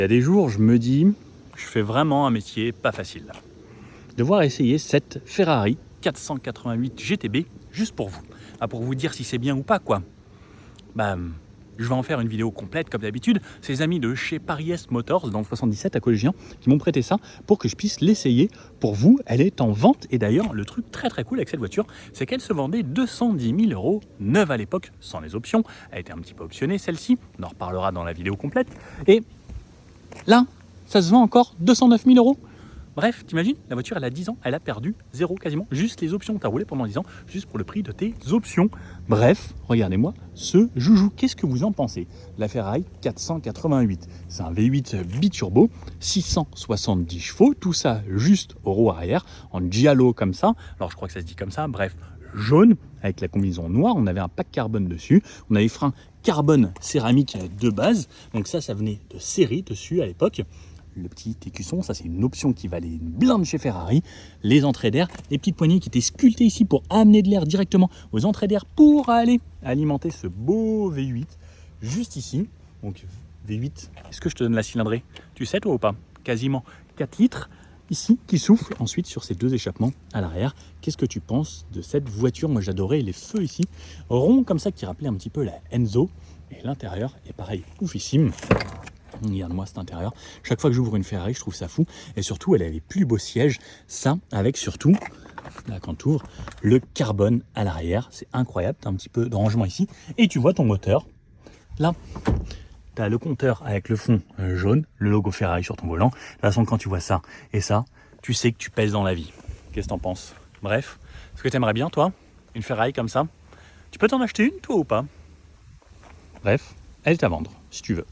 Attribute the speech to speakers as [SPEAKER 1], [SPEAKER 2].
[SPEAKER 1] Il y a des jours, je me dis, je fais vraiment un métier pas facile là. Devoir essayer cette Ferrari 488 GTB juste pour vous. Pour vous dire si c'est bien ou pas, quoi. Je vais en faire une vidéo complète comme d'habitude. C'est les amis de chez Paris Est Motors dans le 77 à Collégien qui m'ont prêté ça pour que je puisse l'essayer pour vous. Elle est en vente et d'ailleurs le truc très cool avec cette voiture, c'est qu'elle se vendait 210 000 € neuve à l'époque sans les options. Elle a été un petit peu optionnée celle-ci, on en reparlera dans la vidéo complète. Et là, ça se vend encore 209 000 €. Bref, t'imagines, la voiture, elle a 10 ans, elle a perdu zéro quasiment. Juste les options, t'as roulé pendant 10 ans, juste pour le prix de tes options. Bref, regardez-moi ce joujou. Qu'est-ce que vous en pensez? La Ferrari 488, c'est un V8 biturbo, 670 chevaux, tout ça juste au roue arrière, en giallo comme ça. Alors je crois que ça se dit comme ça, bref, jaune, avec la combinaison noire. On avait un pack carbone dessus, on avait frein carbone céramique de base. Donc ça venait de série dessus à l'époque. Le petit écusson, ça c'est une option qui valait une blinde chez Ferrari. Les entrées d'air, les petites poignées qui étaient sculptées ici pour amener de l'air directement aux entrées d'air pour aller alimenter ce beau V8 juste ici. Donc V8, est-ce que je te donne la cylindrée? Tu sais toi ou pas? Quasiment 4 litres ici qui souffle ensuite sur ces deux échappements à l'arrière. Qu'est-ce que tu penses de cette voiture? Moi j'adorais les feux ici, ronds comme ça qui rappelaient un petit peu la Enzo. Et l'intérieur est pareil, oufissime. Regarde-moi cet intérieur. Chaque fois que j'ouvre une Ferrari, je trouve ça fou. Et surtout, elle a les plus beaux sièges. Ça, avec surtout, là, quand tu ouvres, le carbone à l'arrière. C'est incroyable. Tu as un petit peu de rangement ici. Et tu vois ton moteur. Là, tu as le compteur avec le fond jaune, le logo Ferrari sur ton volant. De toute façon, quand tu vois ça et ça, tu sais que tu pèses dans la vie. Qu'est-ce que t'en penses? Bref, est-ce que tu aimerais bien, toi, une Ferrari comme ça? Tu peux t'en acheter une, toi, ou pas? Bref, elle est à vendre, si tu veux.